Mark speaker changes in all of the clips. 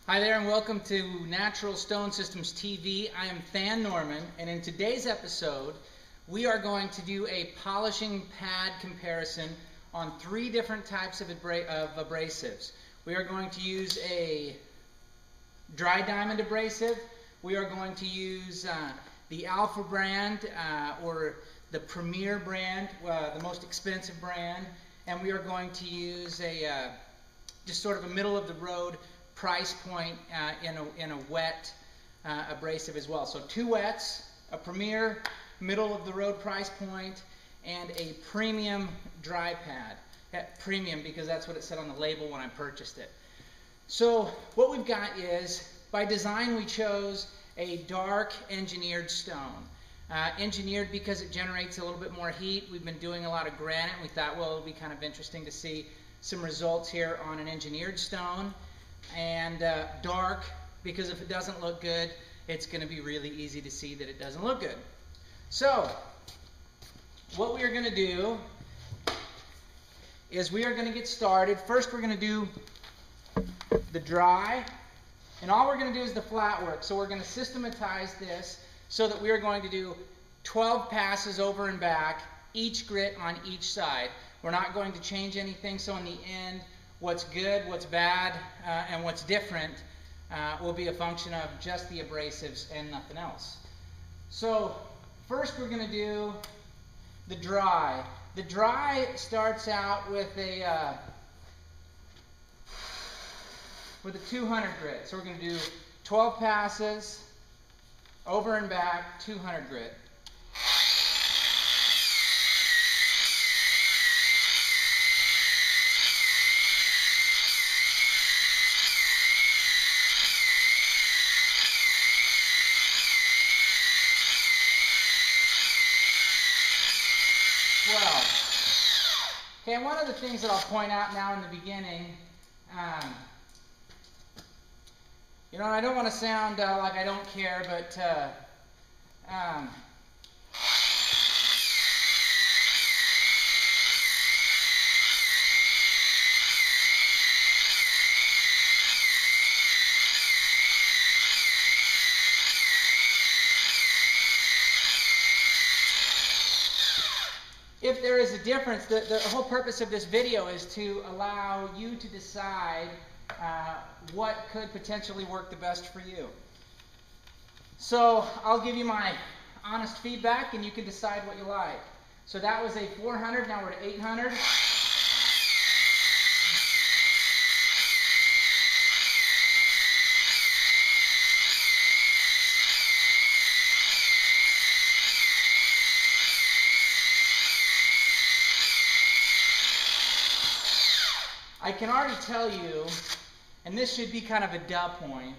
Speaker 1: Hi there and welcome to Natural Stone Systems TV. I am Than Norman, and in today's episode we are going to do a polishing pad comparison on 3 different types of abrasives. We are going to use a dry diamond abrasive. We are going to use the Alpha brand or the Premier brand, the most expensive brand, and we are going to use a just sort of a middle of the road price point in a wet abrasive as well. So 2 wets, a Premier middle of the road price point, and a premium dry pad. Premium because that's what it said on the label when I purchased it. So what we've got is, by design we chose a dark engineered stone. Engineered because it generates a little bit more heat. We've been doing a lot of granite, and we thought, well, it'll be kind of interesting to see some results here on an engineered stone. And dark because if it doesn't look good, it's going to be really easy to see that it doesn't look good. So what we are going to do is we are going to get started. First we're going to do the dry, and all we're going to do is the flat work. So we're going to systematize this so that we are going to do 12 passes over and back, each grit on each side. We're not going to change anything, so in the end what's good, what's bad, and what's different will be a function of just the abrasives and nothing else. So first we're going to do the dry. The dry starts out with a 200 grit. So we're going to do 12 passes, over and back, 200 grit. Okay, and one of the things that I'll point out now in the beginning, you know, I don't want to sound like I don't care, but if there is a difference, the whole purpose of this video is to allow you to decide what could potentially work the best for you. So I'll give you my honest feedback and you can decide what you like. So that was a 400, now we're at 800. I can already tell you, and this should be kind of a duh point,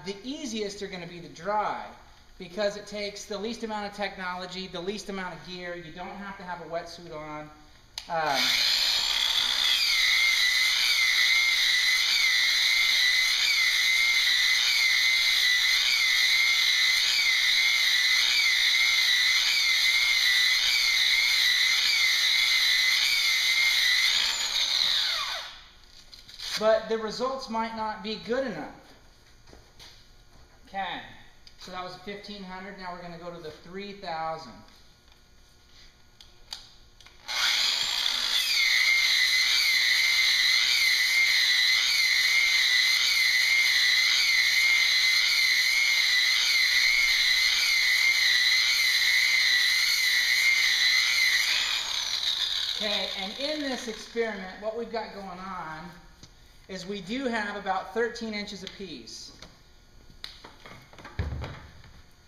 Speaker 1: the easiest are going to be the dry because it takes the least amount of technology, the least amount of gear. You don't have to have a wetsuit on. But the results might not be good enough. Okay, so that was 1,500. Now we're going to go to the 3,000. Okay, and in this experiment, what we've got going on is we do have about 13 inches apiece.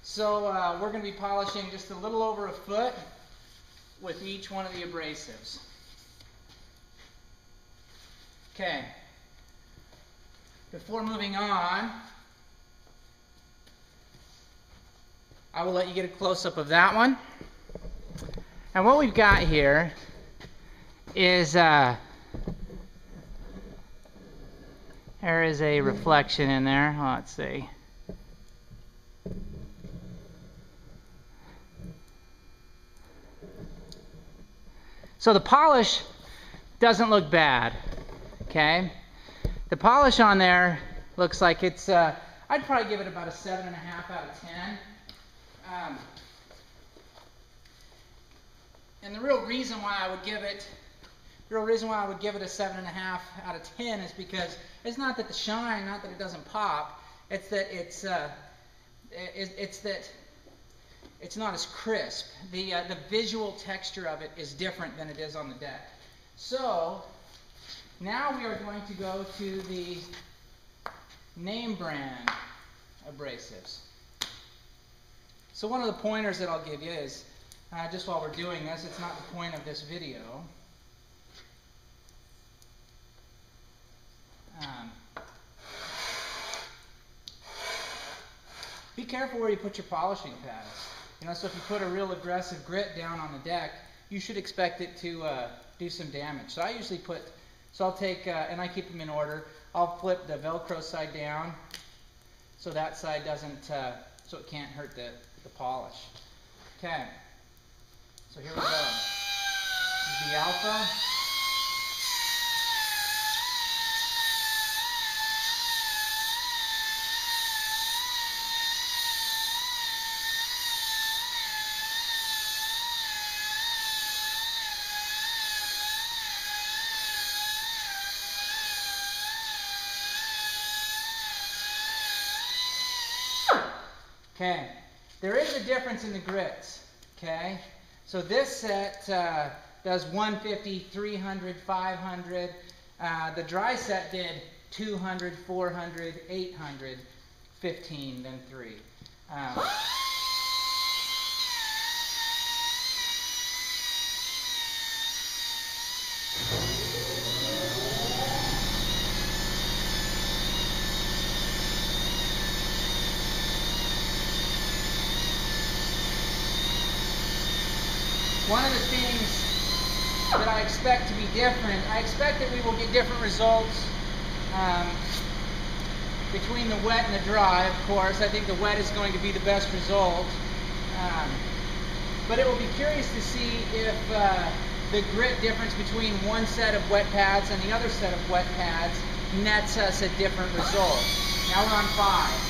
Speaker 1: So we're going to be polishing just a little over a foot with each one of the abrasives. Okay. Before moving on, I will let you get a close-up of that one. And what we've got here is there is a reflection in there. Let's see. So the polish doesn't look bad, okay? The polish on there looks like it's, I'd probably give it about a 7.5 out of 10. And the real reason why I would give it a 7.5 out of 10 is because it's not that the shine, not that it doesn't pop, it's that it's that it's not as crisp. The visual texture of it is different than it is on the deck. So now we are going to go to the name brand abrasives. So one of the pointers that I'll give you is, just while we're doing this, it's not the point of this video. Be careful where you put your polishing pads. You know, so if you put a real aggressive grit down on the deck, you should expect it to do some damage. So I usually put, I'll take, and I keep them in order. I'll flip the Velcro side down so that side doesn't, so it can't hurt the polish. Okay, so here we go. This is the Alpha. Okay, there is a difference in the grits, okay? So this set does 150, 300, 500. The dry set did 200, 400, 800, 15, then 3. One of the things that I expect to be different, I expect that we will get different results between the wet and the dry, of course. I think the wet is going to be the best result. But it will be curious to see if the grit difference between one set of wet pads and the other set of wet pads nets us a different result. Now we're on 5.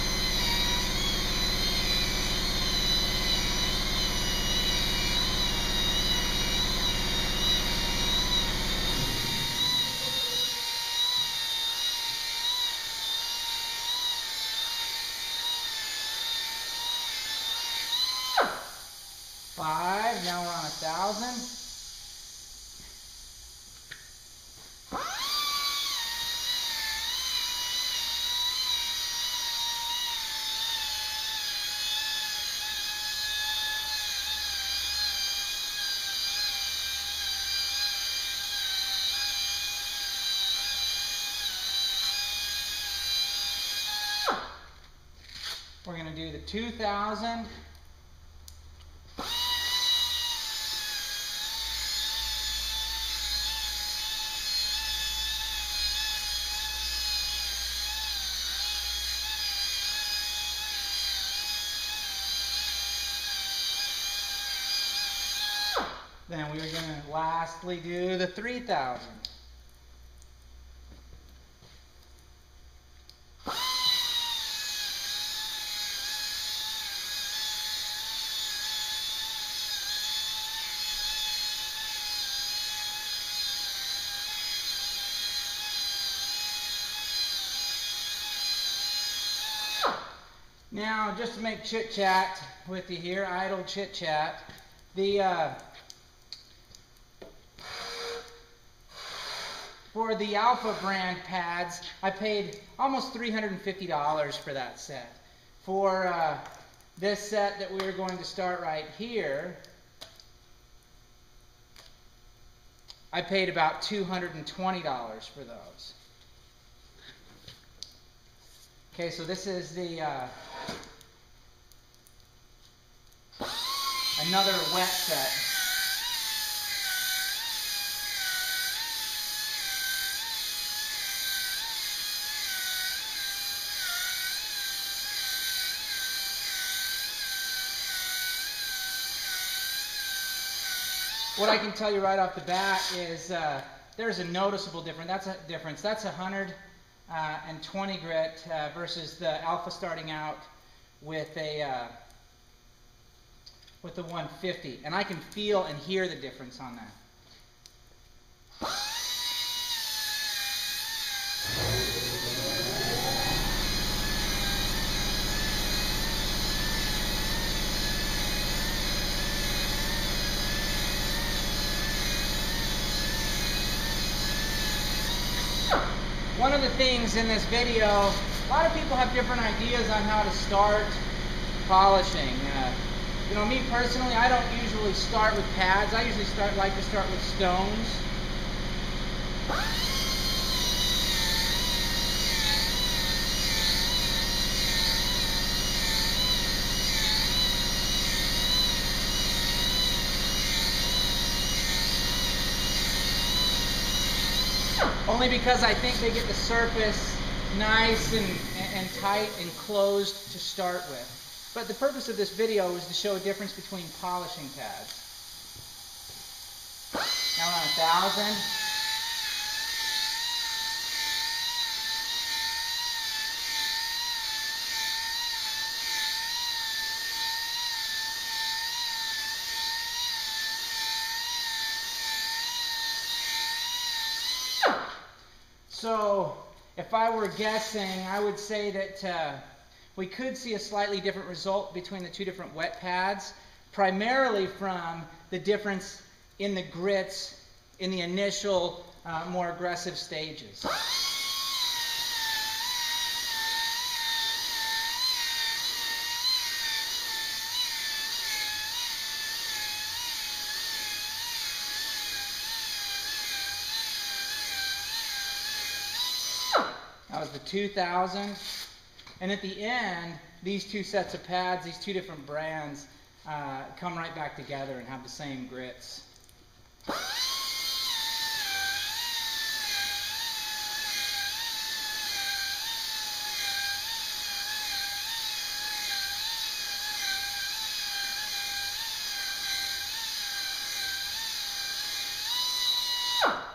Speaker 1: Now we're on 1,000. We're going to do the 2,000. Then we are going to lastly do the 3,000. Now, just to make chit-chat with you here, idle chit-chat, for the Alpha brand pads, I paid almost $350 for that set. For this set that we're going to start right here, I paid about $220 for those. Okay, so this is the another wet set. What I can tell you right off the bat is there's a noticeable difference. That's a difference. That's 100 and 20 grit versus the Alpha starting out with a with the 150. And I can feel and hear the difference on that. One of the things in this video, a lot of people have different ideas on how to start polishing. You know, me personally, I don't usually start with pads. I usually like to start with stones. Only because I think they get the surface nice and tight and closed to start with. But the purpose of this video is to show a difference between polishing pads. Now we're on 1,000. So, if I were guessing, I would say that we could see a slightly different result between the two different wet pads, primarily from the difference in the grits in the initial, more aggressive stages. That was the 2,000. And at the end, these two sets of pads, these two different brands, come right back together and have the same grits.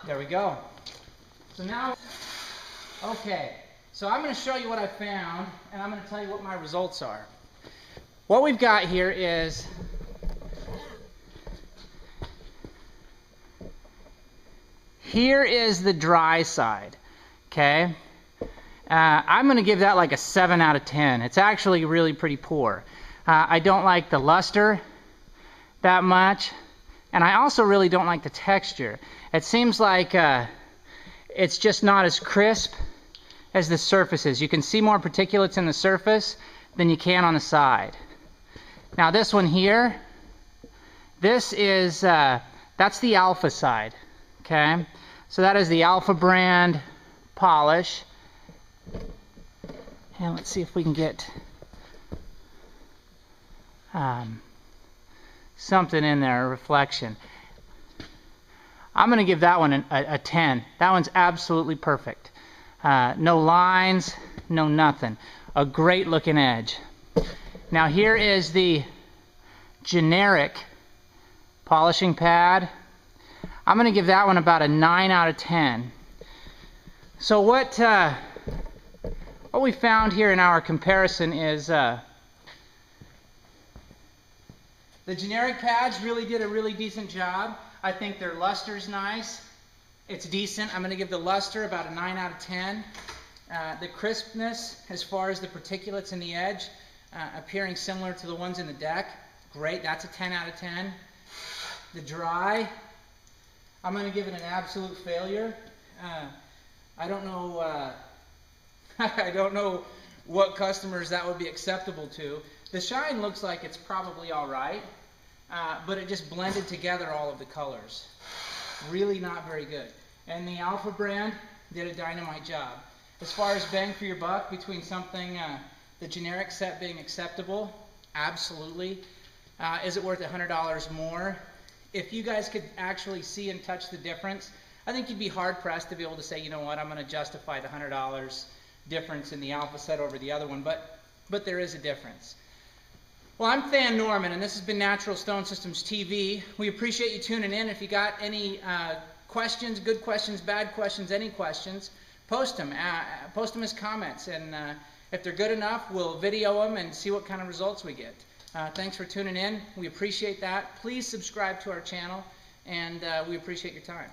Speaker 1: There we go. So now, okay, so I'm going to show you what I found, and I'm going to tell you what my results are. What we've got here is the dry side, okay? I'm going to give that like a 7 out of 10. It's actually really pretty poor. I don't like the luster that much, and I also really don't like the texture. It seems like it's just not as crisp as the surface is. You can see more particulates in the surface than you can on the side. Now this one here, this is, that's the Alpha side, okay? So that is the Alpha brand polish. And let's see if we can get something in there, a reflection. I'm going to give that one a 10. That one's absolutely perfect. No lines, no nothing. A great looking edge. Now here is the generic polishing pad. I'm going to give that one about a 9 out of 10. So what we found here in our comparison is the generic pads really did a really decent job. I think their luster's nice. It's decent. I'm going to give the luster about a 9 out of 10. The crispness, as far as the particulates in the edge, appearing similar to the ones in the deck, great. That's a 10 out of 10. The dry, I'm going to give it an absolute failure. I don't know. I don't know what customers that would be acceptable to. The shine looks like it's probably all right, but it just blended together all of the colors. Really not very good. And the Alpha brand did a dynamite job. As far as bang for your buck between something, the generic set being acceptable, absolutely. Is it worth $100 more? If you guys could actually see and touch the difference, I think you'd be hard pressed to be able to say, you know what, I'm going to justify the $100 difference in the Alpha set over the other one, but there is a difference. Well, I'm Than Norman, and this has been Natural Stone Systems TV. We appreciate you tuning in. If you got any questions, good questions, bad questions, any questions, post them as comments, and if they're good enough, we'll video them and see what kind of results we get. Thanks for tuning in. We appreciate that. Please subscribe to our channel, and we appreciate your time.